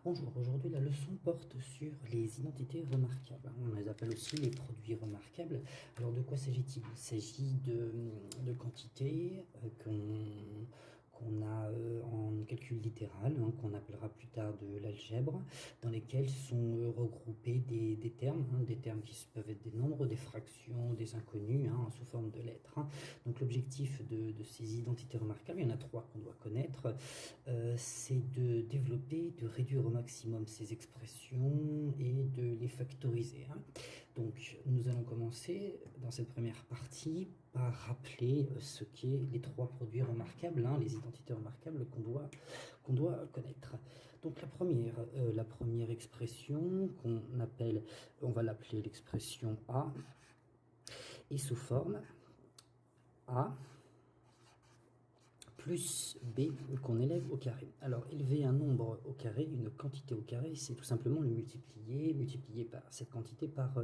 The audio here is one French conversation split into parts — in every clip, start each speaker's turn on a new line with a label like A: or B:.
A: Bonjour, aujourd'hui la leçon porte sur les identités remarquables. On les appelle aussi les produits remarquables. Alors de quoi s'agit-il? Il s'agit de quantités qu'on a en calcul littéral, qu'on appellera plus tard de l'algèbre, dans lesquelles sont regroupés des termes qui peuvent être des nombres, des fractions, des inconnus, sous forme de lettres. Donc l'objectif de ces identités remarquables, il y en a trois qu'on doit connaître, c'est de développer, de réduire au maximum ces expressions et de les factoriser. Donc nous allons commencer dans cette première partie par rappeler ce qu'est les trois produits remarquables, les identités remarquables qu'on doit connaître. Donc la première expression on va l'appeler l'expression A, et sous forme A plus B qu'on élève au carré. Alors, élever un nombre au carré, une quantité au carré, c'est tout simplement le multiplier par cette quantité par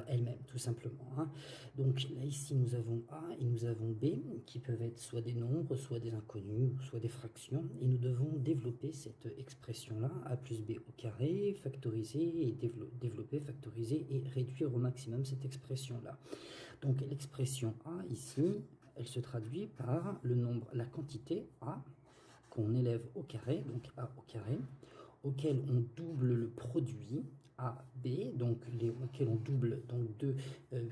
A: elle-même, tout simplement. Donc là, ici, nous avons A et nous avons B, qui peuvent être soit des nombres, soit des inconnus, soit des fractions, et nous devons développer cette expression-là, A plus B au carré, factoriser et développer, factoriser et réduire au maximum cette expression-là. Donc l'expression A, ici, elle se traduit par le nombre, la quantité A qu'on élève au carré, donc A au carré, auquel on double le produit A, B, donc auquel on double, donc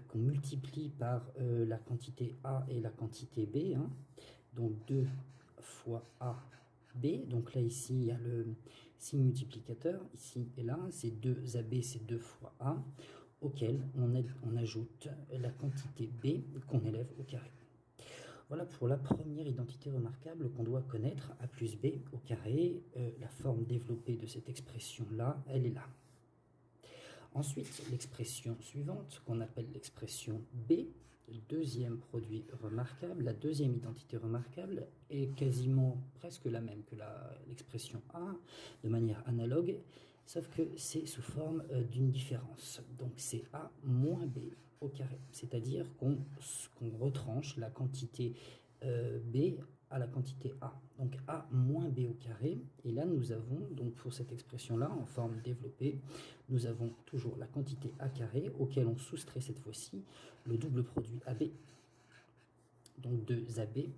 A: qu'on multiplie par la quantité A et la quantité B, donc 2 fois A, B, donc là ici il y a le signe multiplicateur, ici et là, c'est 2AB, c'est 2 fois A, auquel on ajoute la quantité B qu'on élève au carré. Voilà pour la première identité remarquable qu'on doit connaître, A plus B au carré. La forme développée de cette expression-là, elle est là. Ensuite, l'expression suivante, qu'on appelle l'expression B, le deuxième produit remarquable, la deuxième identité remarquable, est quasiment presque la même que l'expression A, de manière analogue, sauf que c'est sous forme d'une différence. Donc c'est A moins B au carré, c'est-à-dire qu'on retranche la quantité B à la quantité A. Donc A moins B au carré, et là nous avons, donc pour cette expression-là, en forme développée, nous avons toujours la quantité A carré, auquel on soustrait cette fois-ci le double produit AB, donc 2AB,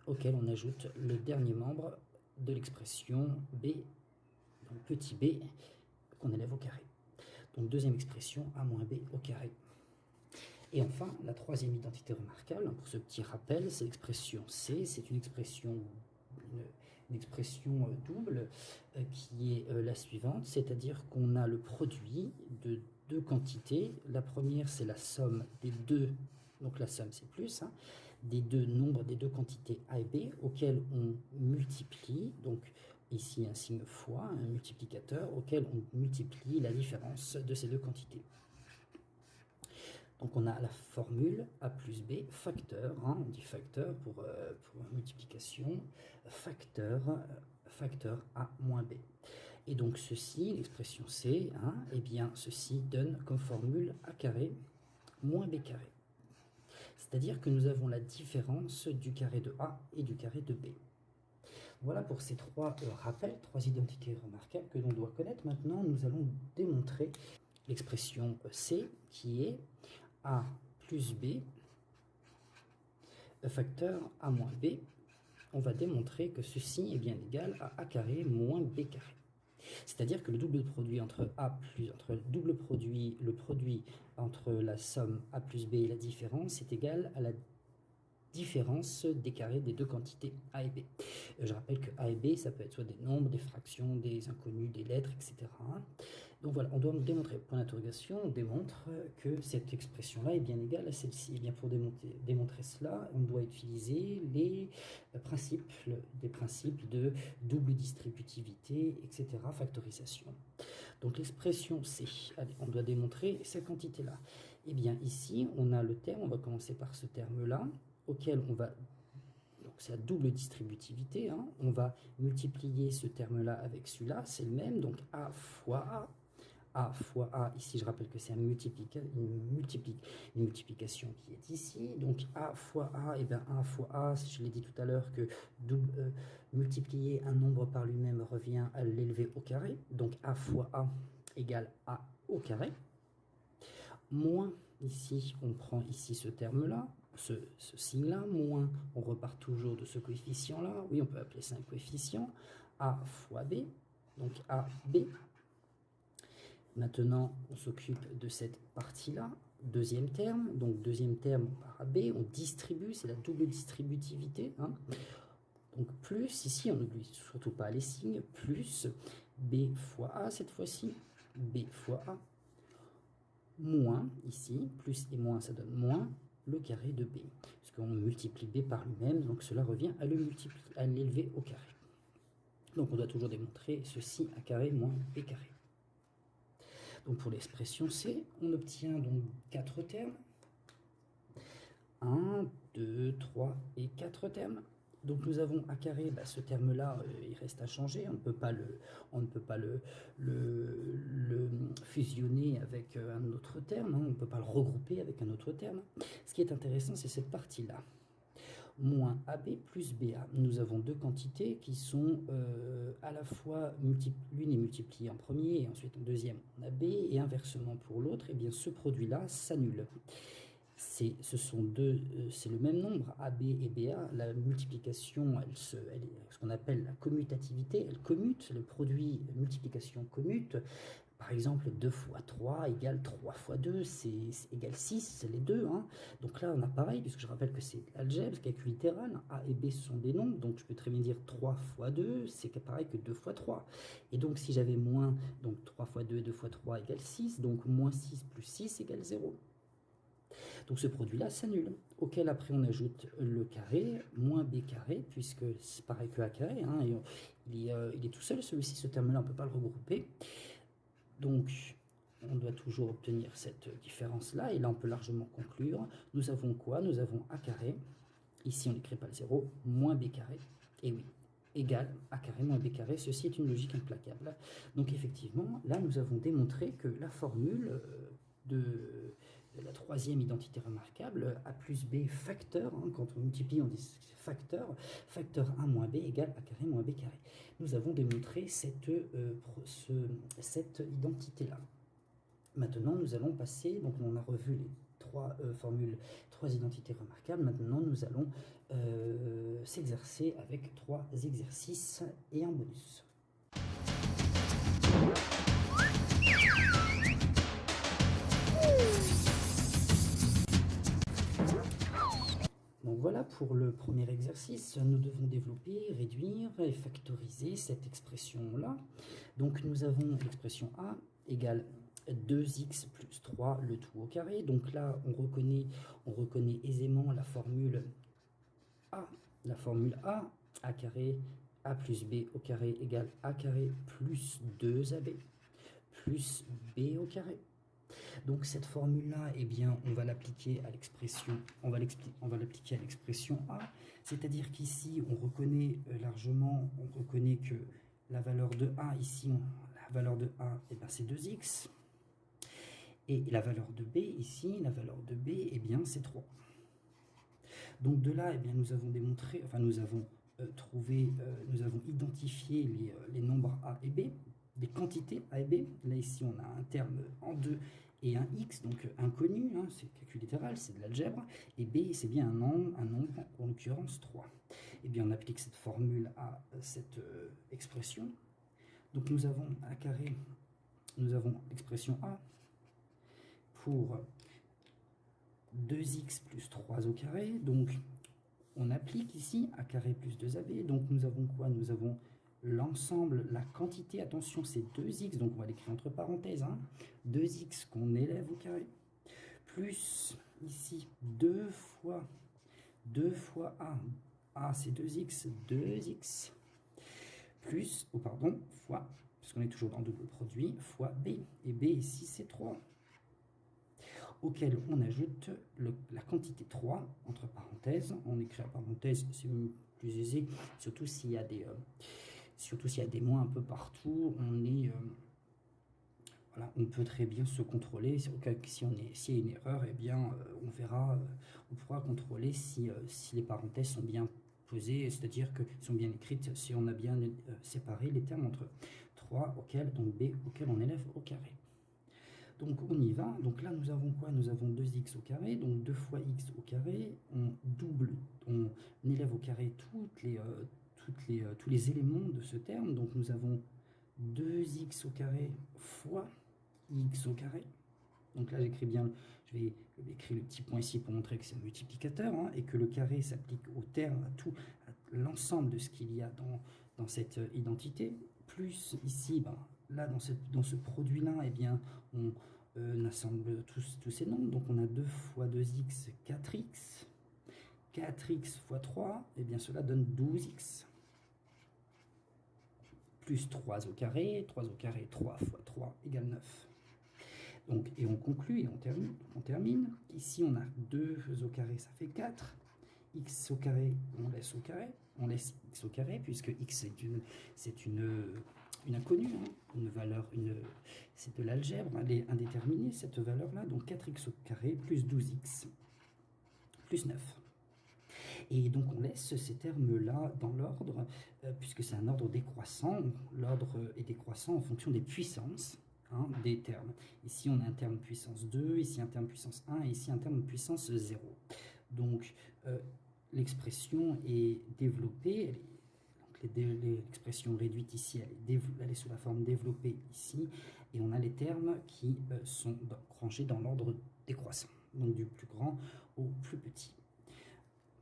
A: auquel on ajoute le dernier membre de l'expression B, donc petit b, qu'on élève au carré. Donc deuxième expression, A moins B au carré. Et enfin, la troisième identité remarquable, pour ce petit rappel, c'est l'expression C. C'est une expression double qui est la suivante, c'est-à-dire qu'on a le produit de deux quantités. La première, c'est la somme des deux, donc la somme c'est plus, des deux nombres, des deux quantités A et B, auxquelles on multiplie, donc ici un signe fois, un multiplicateur, auquel on multiplie la différence de ces deux quantités. Donc on a la formule A plus B, facteur, on dit facteur pour multiplication, facteur A moins B. Et donc ceci, l'expression C, eh bien ceci donne comme formule A carré moins B carré. C'est-à-dire que nous avons la différence du carré de A et du carré de B. Voilà pour ces trois rappels, trois identités remarquables que l'on doit connaître. Maintenant, nous allons démontrer l'expression C qui est A plus B facteur A moins B. On va démontrer que ceci est bien égal à A carré moins B carré. C'est-à-dire que le double produit entre le produit entre la somme A plus B et la différence est égal à la différence des carrés des deux quantités A et B. Je rappelle que A et B, ça peut être soit des nombres, des fractions, des inconnus, des lettres, etc. Donc voilà, on doit démontrer, point d'interrogation, on démontre que cette expression-là est bien égale à celle-ci. Et bien pour démontrer cela, on doit utiliser des principes de double distributivité, etc., factorisation. Donc l'expression C, allez, on doit démontrer cette quantité-là. Et bien ici, on a le terme, on va commencer par ce terme-là, auquel on va, donc c'est la double distributivité, on va multiplier ce terme-là avec celui-là, c'est le même, donc A fois A, A fois A, ici je rappelle que c'est une multiplication qui est ici, donc A fois A, et bien A fois A, je l'ai dit tout à l'heure que multiplier un nombre par lui-même revient à l'élever au carré, donc A fois A égale A au carré, moins, ici on prend ici ce terme-là, ce signe-là, moins, on repart toujours de ce coefficient-là, oui on peut appeler ça un coefficient, A fois B, donc A, B. Maintenant, on s'occupe de cette partie-là, deuxième terme, donc deuxième terme par AB, on distribue, c'est la double distributivité, hein. Donc plus, ici on n'oublie surtout pas les signes, plus B fois A cette fois-ci, B fois A, moins, ici, plus et moins ça donne moins, le carré de B, parce qu'on multiplie B par lui-même, donc cela revient à l'élever au carré. Donc on doit toujours démontrer ceci à carré moins B carré. Donc pour l'expression C, on obtient donc 4 termes. 1, 2, 3 et 4 termes. Donc nous avons a carré, bah, ce terme-là, il reste à changer. On ne peut pas le fusionner avec un autre terme, hein. On ne peut pas le regrouper avec un autre terme. Ce qui est intéressant, c'est cette partie-là. Moins AB plus BA. Nous avons deux quantités qui sont à la fois l'une est multipliée en premier et ensuite en deuxième on a B, et inversement pour l'autre, et bien ce produit-là s'annule. C'est le même nombre, AB et BA. La multiplication, elle est ce qu'on appelle la commutativité, elle commute, le produit multiplication commute. Par exemple, 2 fois 3 égale 3 fois 2, c'est égale 6, c'est les deux, hein. Donc là, on a pareil, puisque je rappelle que c'est l'algèbre, calcul littéral, A et B sont des nombres, donc je peux très bien dire 3 fois 2, c'est pareil que 2 fois 3. Et donc si j'avais moins, donc 3 fois 2, 2 fois 3 égale 6, donc moins 6 plus 6 égale 0. Donc ce produit-là s'annule, auquel après on ajoute le carré, moins b carré, puisque c'est pareil que a carré, hein, et il est tout seul, celui-ci, ce terme-là, on ne peut pas le regrouper. Donc on doit toujours obtenir cette différence-là, et là on peut largement conclure. Nous avons quoi? Nous avons a carré, ici on n'écrit pas le 0, moins b carré, et oui, égale a carré moins b carré, ceci est une logique implacable. Donc effectivement, là nous avons démontré que la formule de la troisième identité remarquable, a plus b facteur, hein, quand on multiplie on dit facteur, facteur 1 moins b égale a carré moins b carré. Nous avons démontré cette identité-là. Maintenant, nous allons passer, donc on a revu les trois formules, trois identités remarquables. Maintenant, nous allons s'exercer avec 3 exercices et un bonus. Donc voilà pour le premier exercice, nous devons développer, réduire et factoriser cette expression-là. Donc nous avons l'expression A égale 2x plus 3, le tout au carré. Donc là, on reconnaît aisément la formule A. La formule A carré, A plus B au carré égale A carré plus 2AB plus B au carré. Donc cette formule-là, eh bien, on va l'appliquer à l'expression, on va l'appliquer à l'expression A, c'est-à-dire qu'ici, on reconnaît largement, on reconnaît que la valeur de A, ici, la valeur de A, eh bien, c'est 2x, et la valeur de B, ici, la valeur de B, eh bien, c'est 3. Donc de là, eh bien, nous avons démontré, enfin, nous avons identifié les nombres A et B, des quantités A et B. Là, ici, on a un terme en 2 et un x, donc inconnu, hein, c'est calcul littéral, c'est de l'algèbre, et B, c'est bien un nombre, en l'occurrence 3. Et bien, on applique cette formule à cette expression. Donc, nous avons A carré, nous avons l'expression A pour 2x plus 3 au carré, donc on applique ici A carré plus 2AB, donc nous avons quoi? Nous avons l'ensemble, la quantité, attention, c'est 2x, donc on va l'écrire entre parenthèses, hein, 2x qu'on élève au carré, plus ici 2 fois A, A c'est 2x, 2x, plus, fois, parce qu'on est toujours dans double produit, fois B, et B ici c'est 3, auquel on ajoute la quantité 3, entre parenthèses, on écrit en parenthèse, c'est plus aisé, surtout s'il y a des moins un peu partout, Voilà, on peut très bien se contrôler. S'il y a une erreur, eh bien, on verra, on pourra contrôler si les parenthèses sont bien posées, c'est-à-dire qu'elles sont bien écrites, si on a bien séparé les termes entre 3 auquel, donc B auquel on élève au carré. Donc on y va. Donc là, nous avons quoi? Nous avons 2x au carré, donc 2 fois x au carré. On élève au carré tous les éléments de ce terme. Donc nous avons 2x au carré fois x au carré. Donc là, j'écris bien, je vais écrire le petit point ici pour montrer que c'est un multiplicateur, hein, et que le carré s'applique au terme, à l'ensemble de ce qu'il y a dans cette identité. Plus ici, ben, là, dans ce produit-là, eh bien, on assemble tous ces nombres. Donc on a 2 fois 2x, 4x. 4x fois 3, eh bien, cela donne 12x. Plus 3 au carré, 3 au carré, 3 fois 3 égale 9. Donc, et on conclut et on termine. Ici, on a 2 au carré, ça fait 4. X au carré, on laisse au carré. On laisse x au carré, puisque x c'est une inconnue, hein, une valeur, c'est de l'algèbre, elle est indéterminée, cette valeur-là. Donc 4x au carré plus 12x plus 9. Et donc on laisse ces termes-là dans l'ordre, puisque c'est un ordre décroissant. L'ordre est décroissant en fonction des puissances, hein, des termes. Ici on a un terme puissance 2, ici un terme puissance 1, et ici un terme puissance 0. Donc l'expression est développée, l'expression réduite ici, elle est sous la forme développée ici, et on a les termes qui sont rangés dans l'ordre décroissant, donc du plus grand au plus petit.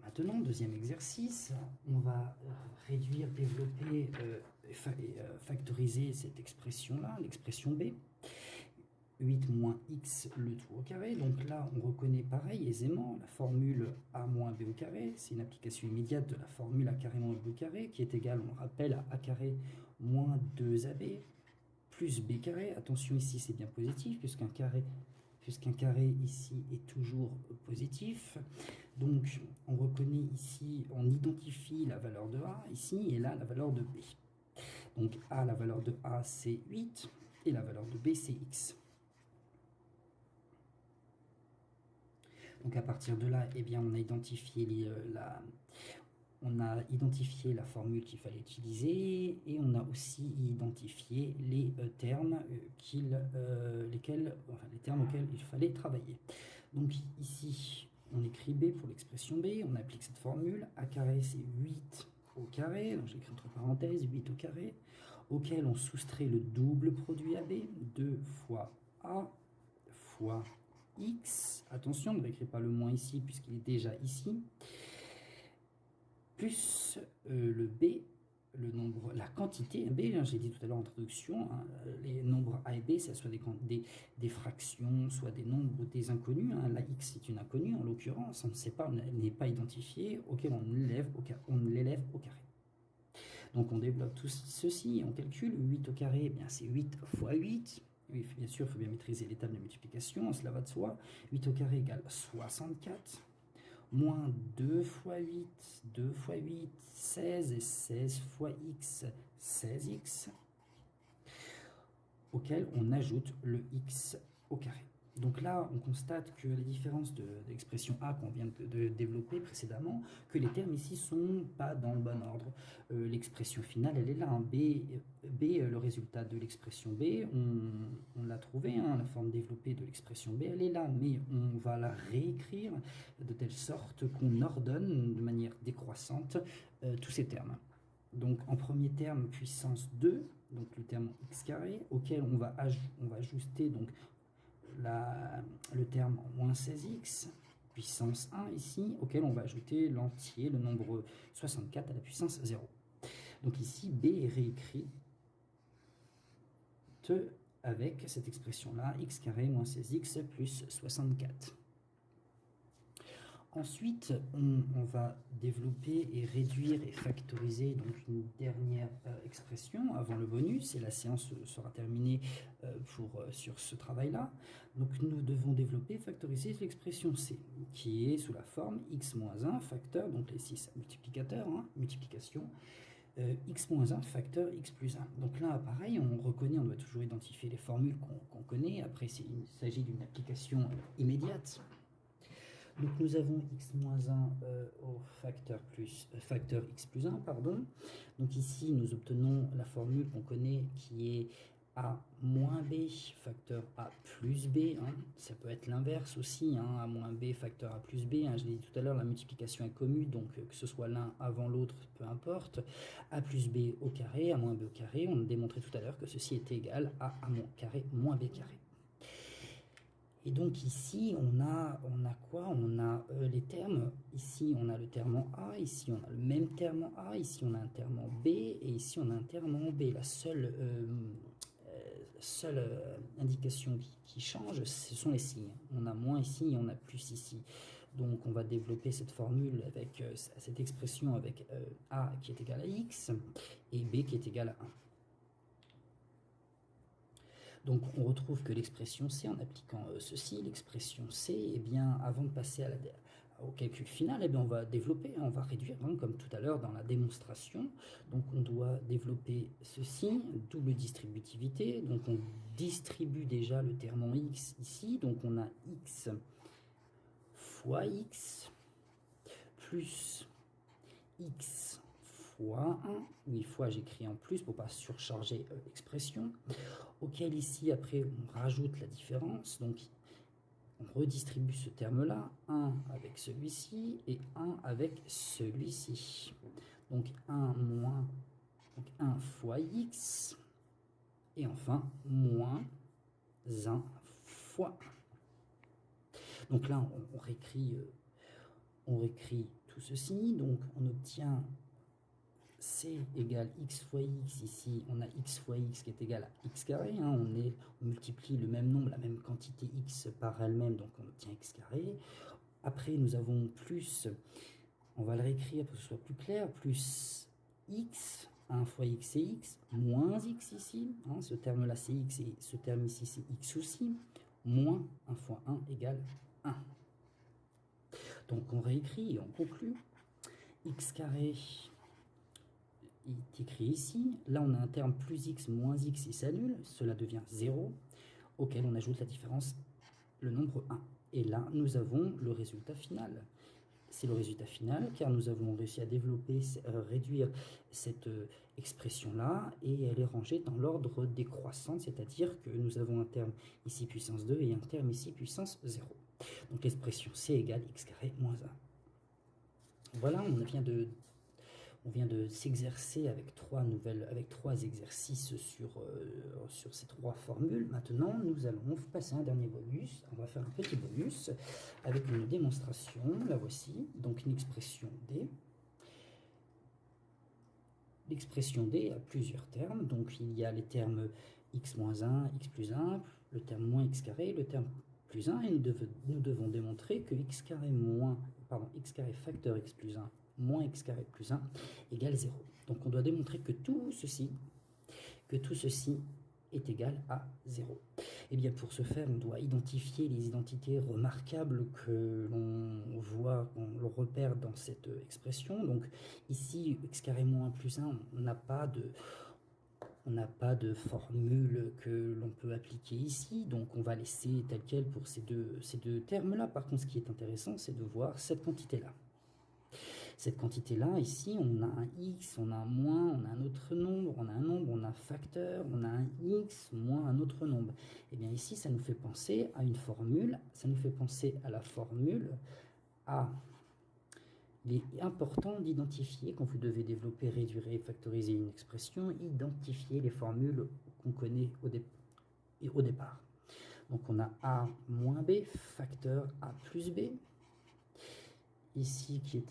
A: Maintenant, deuxième exercice, on va réduire, développer et factoriser cette expression-là, l'expression B. 8 moins x le tout au carré. Donc là, on reconnaît pareil aisément la formule a moins b au carré. C'est une application immédiate de la formule a carré moins b au carré, qui est égale, on le rappelle, à a carré moins 2ab plus b carré. Attention, ici, c'est bien positif, puisqu'un carré ici est toujours positif. Donc, on reconnaît ici, on identifie la valeur de a ici, et là, la valeur de b. Donc, a, la valeur de a, c'est 8, et la valeur de b, c'est x. Donc, à partir de là, eh bien, on a identifié la formule qu'il fallait utiliser, et on a aussi identifié les termes les termes auxquels il fallait travailler. Donc ici, on écrit B pour l'expression B, on applique cette formule. A carré, c'est 8 au carré, donc j'écris entre parenthèses 8 au carré, auquel on soustrait le double produit AB, 2 fois A fois X. Attention, ne réécris pas le moins ici puisqu'il est déjà ici. Plus le B, le nombre, la quantité B, hein, j'ai dit tout à l'heure en introduction, hein, les nombres A et B, ça soit des fractions, soit des nombres, des inconnus. Hein, la X est une inconnue, en l'occurrence, on ne sait pas, elle n'est pas identifiée, auquel on l'élève au carré. Donc on développe tout ceci, on calcule 8 au carré, eh bien c'est 8 fois 8. Oui, bien sûr, il faut bien maîtriser les tables de multiplication, cela va de soi. 8 au carré égale 64. Moins 2 fois 8, 2 fois 8, 16, et 16 fois x, 16x, auquel on ajoute le x au carré. Donc là, on constate que les différences de l'expression A qu'on vient de développer précédemment, que les termes ici sont pas dans le bon ordre. L'expression finale, elle est là. Hein. Le résultat de l'expression B, on l'a trouvé, hein, la forme développée de l'expression B, elle est là, mais on va la réécrire de telle sorte qu'on ordonne de manière décroissante tous ces termes. Donc en premier terme, puissance 2, donc le terme x carré, auquel on va ajuster donc le terme moins 16x, puissance 1 ici, auquel on va ajouter l'entier, le nombre 64 à la puissance 0. Donc ici, B est réécrit avec cette expression-là, x carré moins 16x plus 64. Ensuite, on va développer et réduire et factoriser donc une dernière expression avant le bonus, et la séance sera terminée sur ce travail-là. Donc nous devons développer et factoriser l'expression C, qui est sous la forme x moins 1 facteur, donc les 6 multiplicateurs, hein, multiplication, x-1 facteur x plus 1. Donc là, pareil, on reconnaît, on doit toujours identifier les formules qu'on connaît. Après, il s'agit d'une application immédiate. Donc nous avons x-1 au facteur x plus 1, pardon. Donc ici, nous obtenons la formule qu'on connaît qui est a moins b facteur a plus b. Hein. Ça peut être l'inverse aussi, hein, a moins b facteur a plus b. Hein. Je l'ai dit tout à l'heure, la multiplication est commune, donc que ce soit l'un avant l'autre, peu importe. A plus b au carré, a moins b au carré. On a démontré tout à l'heure que ceci est égal à carré moins b carré. Et donc ici, on a quoi? On a les termes. Ici, on a le terme en A. Ici, on a le même terme en A. Ici, on a un terme en B. Et ici, on a un terme en B. La seule indication qui change, ce sont les signes. On a moins ici et on a plus ici. Donc, on va développer cette formule avec cette expression avec A qui est égal à X et B qui est égal à 1. Donc on retrouve que l'expression C, en appliquant ceci, l'expression C, eh bien, avant de passer au calcul final, eh bien, on va développer, on va réduire, hein, comme tout à l'heure dans la démonstration. Donc on doit développer ceci, double distributivité. Donc on distribue déjà le terme en X ici. Donc on a X fois X plus X fois 1, oui, fois j'écris en plus pour ne pas surcharger l'expression, auquel ici après on rajoute la différence, donc on redistribue ce terme-là, 1 avec celui-ci et 1 avec celui-ci. Donc 1 moins, donc 1 fois x, et enfin moins 1 fois 1. Donc là on réécrit tout ceci, donc on obtient C égale x fois x, ici on a x fois x qui est égal à x carré, hein, on multiplie le même nombre, la même quantité x par elle-même, donc on obtient x carré. Après nous avons plus, on va le réécrire pour que ce soit plus clair, plus x, 1 fois x c'est x, moins x ici, hein, ce terme là c'est x et ce terme ici c'est x aussi, moins 1 fois 1 égale 1. Donc on réécrit et on conclut, x carré est écrit ici. Là, on a un terme plus x moins x, il s'annule. Cela devient 0, auquel on ajoute la différence, le nombre 1. Et là, nous avons le résultat final. C'est le résultat final, car nous avons réussi à développer, réduire cette expression-là, et elle est rangée dans l'ordre décroissant, c'est-à-dire que nous avons un terme ici puissance 2 et un terme ici puissance 0. Donc l'expression C égale x carré moins 1. Voilà, on vient de s'exercer avec trois exercices sur ces trois formules. Maintenant, nous allons passer à un dernier bonus. On va faire un petit bonus avec une démonstration. La voici, donc une expression D. L'expression D a plusieurs termes. Donc, il y a les termes x moins 1, x plus 1, le terme moins x carré, le terme plus 1. Et nous devons démontrer que x carré facteur x plus 1 moins x carré plus 1 égale 0. Donc on doit démontrer que tout ceci est égal à 0. Et bien pour ce faire, on doit identifier les identités remarquables que l'on voit, qu'on repère dans cette expression. Donc ici, x carré moins 1 plus 1, on n'a pas de formule que l'on peut appliquer ici, donc on va laisser tel quel pour ces deux termes-là. Par contre, ce qui est intéressant, c'est de voir cette quantité-là. Cette quantité-là, ici, on a un x, on a un moins, on a un autre nombre, on a un facteur, on a un x moins un autre nombre. Et bien ici, ça nous fait penser à une formule, ça nous fait penser à la formule A. Il est important d'identifier, quand vous devez développer, réduire et factoriser une expression, identifier les formules qu'on connaît au départ. Donc on a A moins B, facteur A plus B, ici qui est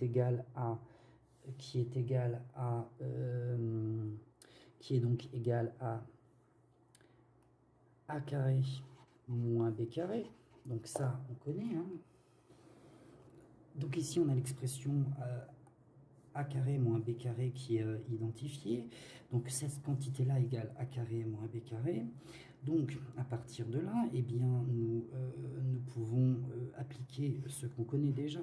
A: donc égal à A carré moins B carré. Donc ça, on connaît. Hein. Donc ici, on a l'expression A carré moins B carré qui est identifiée. Donc cette quantité-là égale A carré moins B carré. Donc à partir de là, eh bien, nous pouvons appliquer ce qu'on connaît déjà.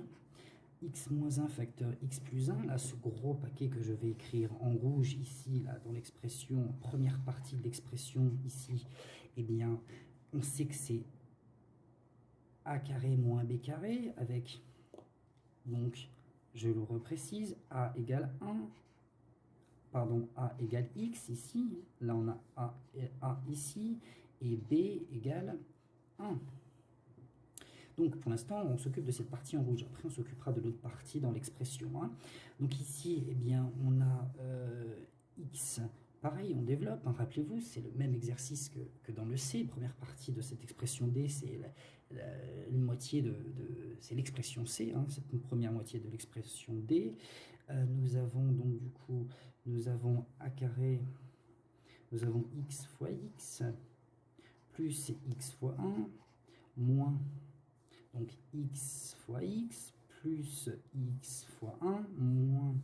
A: x moins 1 facteur x plus 1, là, ce gros paquet que je vais écrire en rouge ici, là, dans l'expression, première partie de l'expression ici, eh bien, on sait que c'est a carré moins b carré avec, donc, je le reprécise, a égale 1, pardon, a égale x ici, là on a a ici, et b égale 1. Donc pour l'instant, on s'occupe de cette partie en rouge. Après, on s'occupera de l'autre partie dans l'expression. Hein. Donc ici, eh bien, on a x. Pareil, on développe. Hein. Rappelez-vous, c'est le même exercice que dans le C. Première partie de cette expression D, c'est une moitié c'est l'expression C. Hein. C'est une première moitié de l'expression D. Nous avons donc du coup, nous avons a carré, nous avons x fois x, plus x fois 1, moins, donc x fois x, plus x fois 1, moins,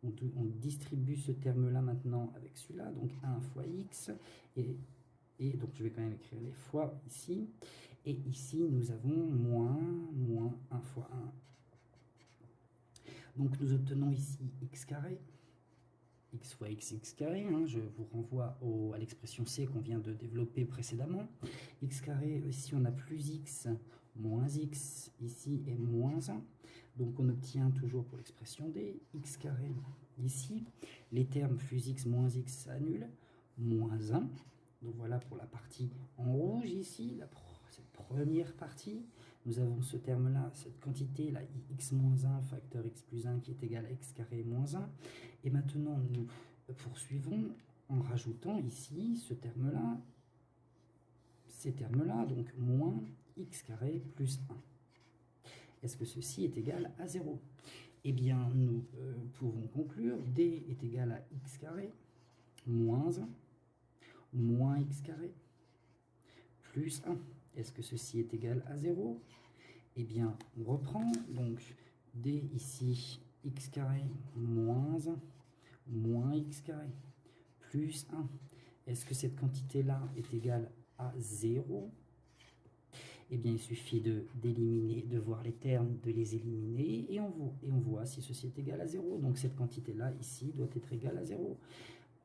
A: on distribue ce terme-là maintenant avec celui-là, donc 1 fois x, et donc je vais quand même écrire les fois ici, et ici nous avons moins 1 fois 1. Donc nous obtenons ici x carré, x fois x carré, hein, je vous renvoie à l'expression C qu'on vient de développer précédemment. X carré, ici on a plus x, moins x, ici et moins 1. Donc on obtient toujours pour l'expression D, x carré ici, les termes plus x moins x s'annulent, moins 1. Donc voilà pour la partie en rouge ici, cette première partie. Nous avons ce terme-là, cette quantité-là, x moins 1 facteur x plus 1 qui est égal à x carré moins 1. Et maintenant, nous poursuivons en rajoutant ici ce terme-là, ces termes-là, donc moins x carré plus 1. Est-ce que ceci est égal à 0? Eh bien, nous pouvons conclure D est égal à x carré moins 1, moins x carré plus 1. Est-ce que ceci est égal à 0? Eh bien, on reprend, donc D ici, x carré moins 1, moins x carré plus 1. Est-ce que cette quantité-là est égale à 0? Eh bien, il suffit d'éliminer, de voir les termes, de les éliminer, et on voit si ceci est égal à 0. Donc cette quantité-là, ici, doit être égale à 0.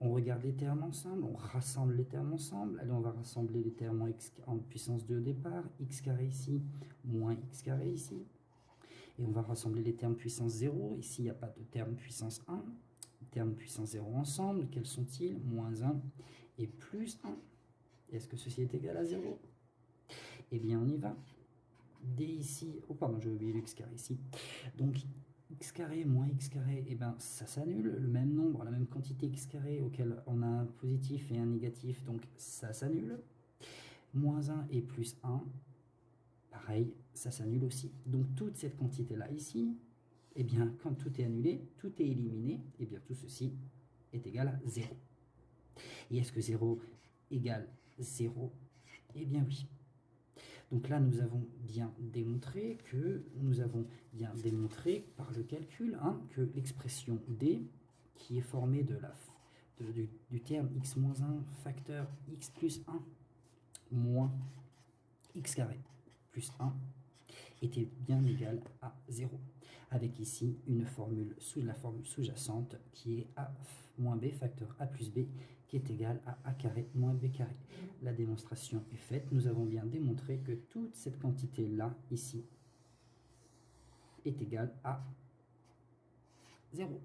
A: On regarde les termes ensemble, on rassemble les termes ensemble. Allez, on va rassembler les termes en puissance 2 au départ. X carré ici, moins x carré ici. Et on va rassembler les termes puissance 0. Ici, il n'y a pas de terme puissance 1. Les termes puissance 0 ensemble, quels sont-ils? Moins 1 et plus 1. Est-ce que ceci est égal à 0? Eh bien, on y va. D ici, oh pardon, j'ai oublié x carré ici. Donc, x carré moins x carré, eh ben, ça s'annule. Le même nombre, la même quantité x carré auquel on a un positif et un négatif, donc ça s'annule. Moins 1 et plus 1, pareil, ça s'annule aussi. Donc toute cette quantité-là ici, eh bien, quand tout est annulé, tout est éliminé, eh bien, tout ceci est égal à 0. Et est-ce que 0 égale 0? Eh bien oui. Donc là, nous avons bien démontré par le calcul que l'expression D, qui est formée du terme x moins 1 facteur x plus 1 moins x carré plus 1, était bien égal à 0. Avec ici la formule sous-jacente qui est a moins b facteur a plus b qui est égal à a carré moins b carré. La démonstration est faite. Nous avons bien démontré que toute cette quantité-là, ici, est égale à 0.